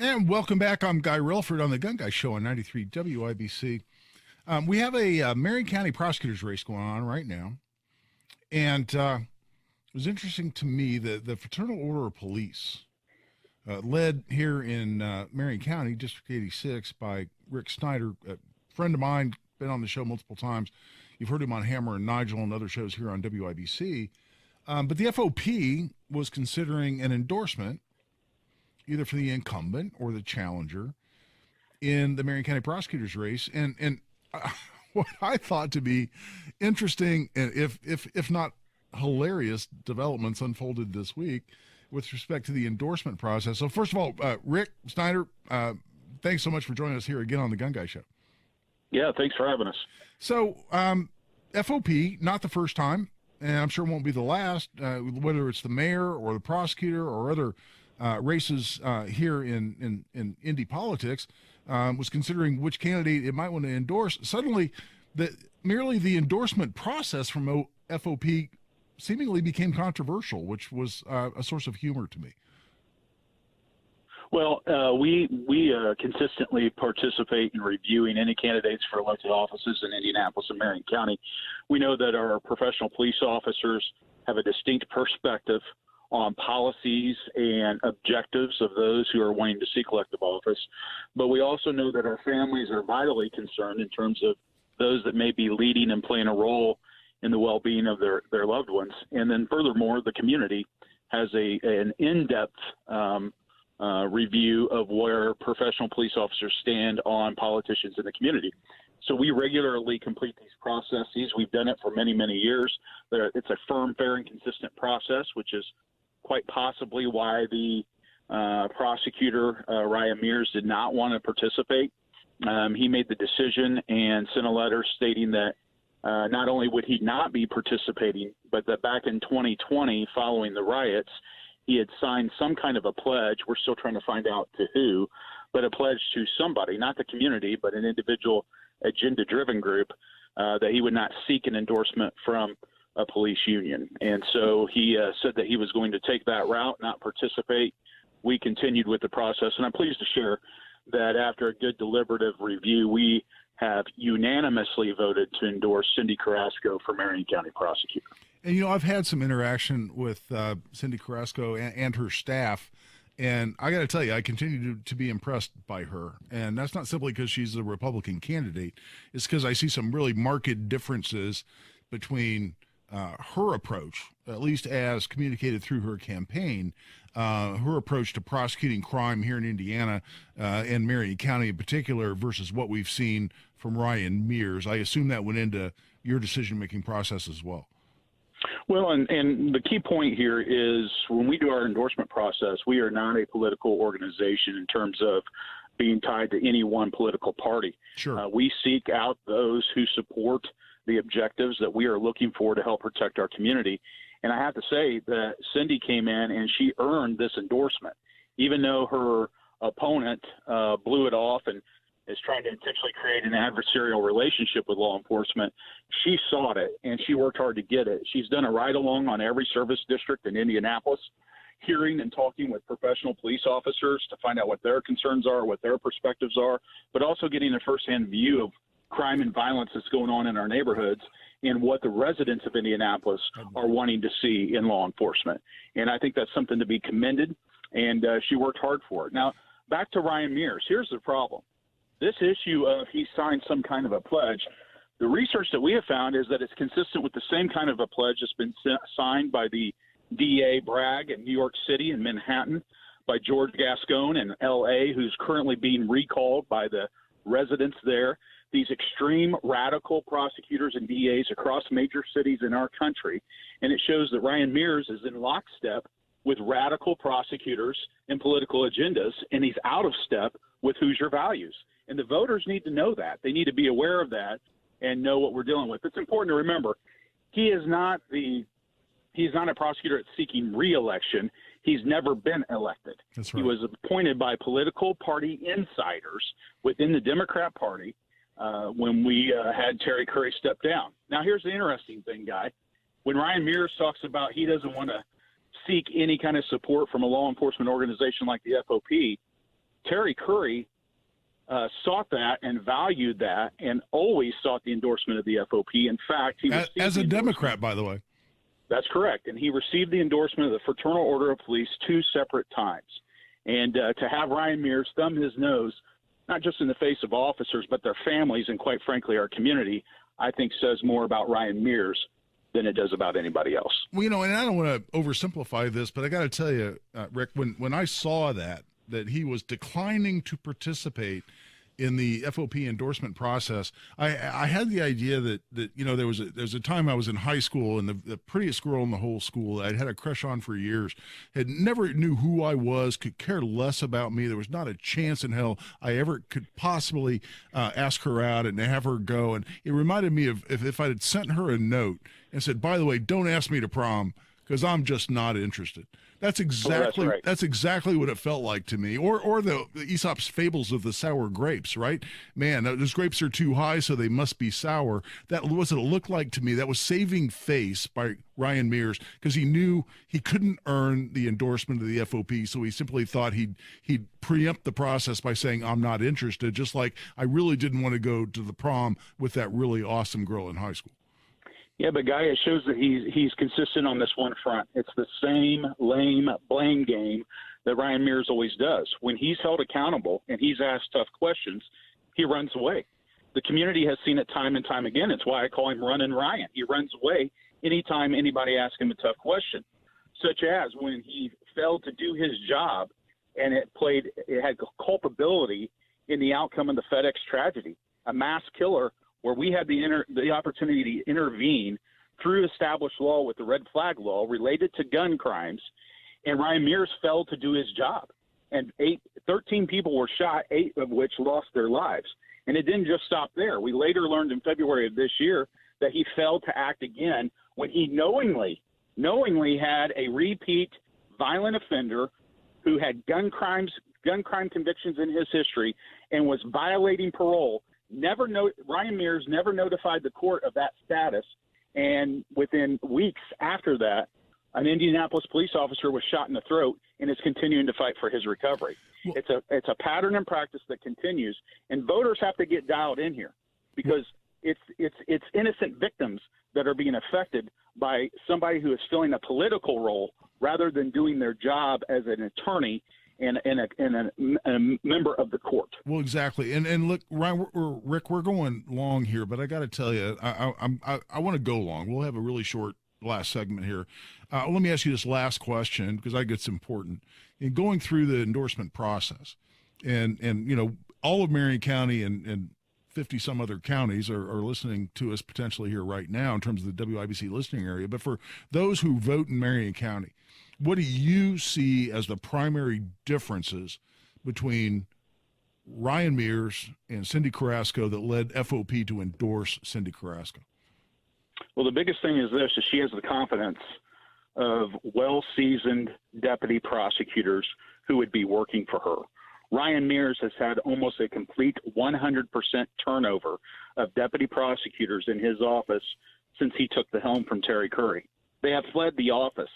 And welcome back. I'm Guy Relford on the Gun Guy Show on 93 WIBC. We have a Marion County prosecutor's race going on right now. And it was interesting to me that the Fraternal Order of Police, led here in Marion County, District 86, by Rick Snyder, a friend of mine, been on the show multiple times. You've heard him on Hammer and Nigel and other shows here on WIBC. But the FOP was considering an endorsement either for the incumbent or the challenger in the Marion County prosecutor's race. And what I thought to be interesting, and if not hilarious, developments unfolded this week with respect to the endorsement process. So first of all, Rick Snyder, thanks so much for joining us here again on the Gun Guy Show. Yeah, thanks for having us. So FOP, not the first time, and I'm sure it won't be the last, whether it's the mayor or the prosecutor or other races here in Indy politics, was considering which candidate it might want to endorse. Suddenly, merely the endorsement process from FOP seemingly became controversial, which was a source of humor to me. Well, we consistently participate in reviewing any candidates for elected offices in Indianapolis and Marion County. We know that our professional police officers have a distinct perspective on policies and objectives of those who are wanting to seek elective office. But we also know that our families are vitally concerned in terms of those that may be leading and playing a role in the well-being of their loved ones. And then furthermore, the community has an in-depth review of where professional police officers stand on politicians in the community. So we regularly complete these processes. We've done it for many, many years. It's a firm, fair, and consistent process, which is quite possibly why the prosecutor, Ryan Mears, did not want to participate. He made the decision and sent a letter stating that not only would he not be participating, but that back in 2020, following the riots, he had signed some kind of a pledge. We're still trying to find out to who, but a pledge to somebody, not the community, but an individual agenda-driven group, that he would not seek an endorsement from a police union. And so he said that he was going to take that route, not participate. We continued with the process, and I'm pleased to share that after a good deliberative review, we have unanimously voted to endorse Cindy Carrasco for Marion County prosecutor. And, you know, I've had some interaction with Cindy Carrasco and her staff, and I got to tell you, I continue to be impressed by her. And that's not simply because she's a Republican candidate. It's because I see some really marked differences between her approach, at least as communicated through her campaign, her approach to prosecuting crime here in Indiana and Marion County in particular versus what we've seen from Ryan Mears. I assume that went into your decision-making process as well. Well, and the key point here is when we do our endorsement process, we are not a political organization in terms of being tied to any one political party. Sure. We seek out those who support the objectives that we are looking for to help protect our community. And I have to say that Cindy came in and she earned this endorsement, even though her opponent blew it off and is trying to intentionally create an adversarial relationship with law enforcement. She sought it, and she worked hard to get it. She's done a ride-along on every service district in Indianapolis, hearing and talking with professional police officers to find out what their concerns are, what their perspectives are, but also getting a firsthand view of crime and violence that's going on in our neighborhoods and what the residents of Indianapolis are wanting to see in law enforcement. And I think that's something to be commended, and she worked hard for it. Now, back to Ryan Mears. Here's the problem. This issue of he signed some kind of a pledge, the research that we have found is that it's consistent with the same kind of a pledge that's been signed by the DA Bragg in New York City and Manhattan, by George Gascon in L.A., who's currently being recalled by the residents there. These extreme radical prosecutors and DAs across major cities in our country. And it shows that Ryan Mears is in lockstep with radical prosecutors and political agendas, and he's out of step with Hoosier values. And the voters need to know that. They need to be aware of that and know what we're dealing with. It's important to remember he is not a prosecutor that's seeking re-election. He's never been elected. That's right. He was appointed by political party insiders within the Democrat Party when we had Terry Curry step down. Now, here's the interesting thing, Guy. When Ryan Mears talks about he doesn't want to seek any kind of support from a law enforcement organization like the FOP, Terry Curry sought that and valued that and always sought the endorsement of the FOP. In fact, he as a Democrat, by the way. That's correct. And he received the endorsement of the Fraternal Order of Police 2 separate times. And to have Ryan Mears thumb his nose, not just in the face of officers, but their families and, quite frankly, our community, I think says more about Ryan Mears than it does about anybody else. Well, and I don't want to oversimplify this, but I got to tell you, Rick, when I saw that he was declining to participate in the FOP endorsement process, I had the idea that there was a time I was in high school, and the prettiest girl in the whole school I'd had a crush on for years had never knew who I was, could care less about me. There was not a chance in hell I ever could possibly ask her out and have her go. And it reminded me of if I had sent her a note and said, by the way, don't ask me to prom because I'm just not interested. That's exactly that's exactly what it felt like to me. Or the Aesop's fables of the sour grapes, right? Man, those grapes are too high, so they must be sour. That was what it looked like to me. That was saving face by Ryan Mears because he knew he couldn't earn the endorsement of the FOP, so he simply thought he'd preempt the process by saying, I'm not interested, just like I really didn't want to go to the prom with that really awesome girl in high school. Yeah, but Guy, it shows that he's consistent on this one front. It's the same lame blame game that Ryan Mears always does. When he's held accountable and he's asked tough questions, he runs away. The community has seen it time and time again. It's why I call him Runnin' Ryan. He runs away anytime anybody asks him a tough question, such as when he failed to do his job and it had culpability in the outcome of the FedEx tragedy, a mass killer where we had the opportunity to intervene through established law with the red flag law related to gun crimes, and Ryan Mears failed to do his job. And 13 people were shot, 8 of which lost their lives. And it didn't just stop there. We later learned in February of this year that he failed to act again when he knowingly had a repeat violent offender who had gun crime convictions in his history and was violating parole. Ryan Mears never notified the court of that status, and within weeks after that, an Indianapolis police officer was shot in the throat and is continuing to fight for his recovery. Well, it's a pattern and practice that continues, and voters have to get dialed in here because it's innocent victims that are being affected by somebody who is filling a political role rather than doing their job as an attorney and a member of the court. Well, exactly. And look, Ryan, Rick, we're going long here, but I got to tell you, I want to go long. We'll have a really short last segment here. Let me ask you this last question because I think it's important. In going through the endorsement process, and all of Marion County and 50 some other counties are listening to us potentially here right now in terms of the WIBC listening area. But for those who vote in Marion County, what do you see as the primary differences between Ryan Mears and Cindy Carrasco that led FOP to endorse Cindy Carrasco? Well, the biggest thing is this, is she has the confidence of well-seasoned deputy prosecutors who would be working for her. Ryan Mears has had almost a complete 100% turnover of deputy prosecutors in his office since he took the helm from Terry Curry. They have fled the office.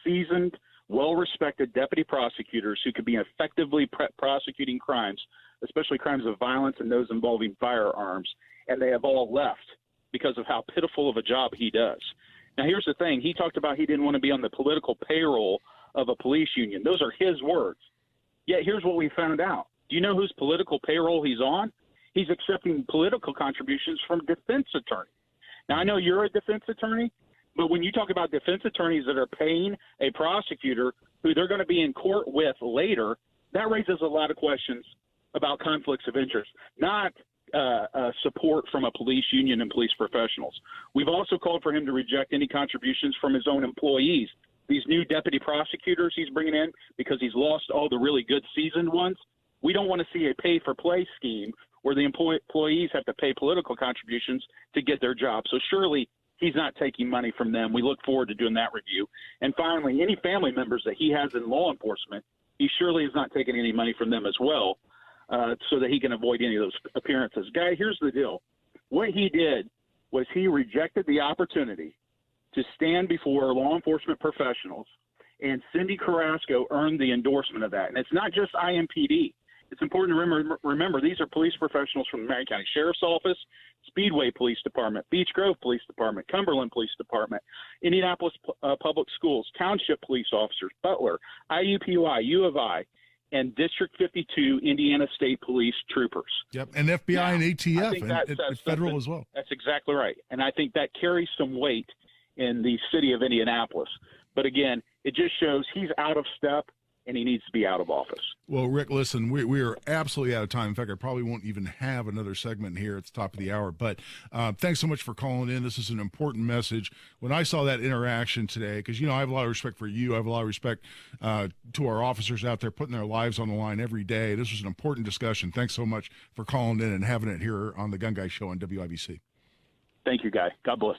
Seasoned, well-respected deputy prosecutors who could be effectively prosecuting crimes, especially crimes of violence and those involving firearms, and they have all left because of how pitiful of a job he does. Now, here's the thing. He talked about he didn't want to be on the political payroll of a police union. Those are his words. Yet here's what we found out. Do you know whose political payroll he's on? He's accepting political contributions from defense attorneys. Now, I know you're a defense attorney, but when you talk about defense attorneys that are paying a prosecutor who they're going to be in court with later, that raises a lot of questions about conflicts of interest, not support from a police union and police professionals. We've also called for him to reject any contributions from his own employees. These new deputy prosecutors he's bringing in because he's lost all the really good seasoned ones. We don't want to see a pay-for-play scheme where the employees have to pay political contributions to get their job. So surely he's not taking money from them. We look forward to doing that review. And finally, any family members that he has in law enforcement, he surely is not taking any money from them as well so that he can avoid any of those appearances. Guy, here's the deal. What he did was he rejected the opportunity to stand before law enforcement professionals, and Cindy Carrasco earned the endorsement of that. And it's not just IMPD. It's important to remember these are police professionals from the Marion County Sheriff's Office, Speedway Police Department, Beech Grove Police Department, Cumberland Police Department, Indianapolis Public Schools, Township Police Officers, Butler, IUPUI, U of I, and District 52 Indiana State Police Troopers. Yep, and FBI now, and ATF and federal as well. That's exactly right. And I think that carries some weight in the city of Indianapolis. But again, it just shows he's out of step and he needs to be out of office. Well, Rick, listen, we are absolutely out of time. In fact, I probably won't even have another segment here at the top of the hour. But thanks so much for calling in. This is an important message. When I saw that interaction today, because, I have a lot of respect for you. I have a lot of respect to our officers out there putting their lives on the line every day. This was an important discussion. Thanks so much for calling in and having it here on the Gun Guy Show on WIBC. Thank you, Guy. God bless.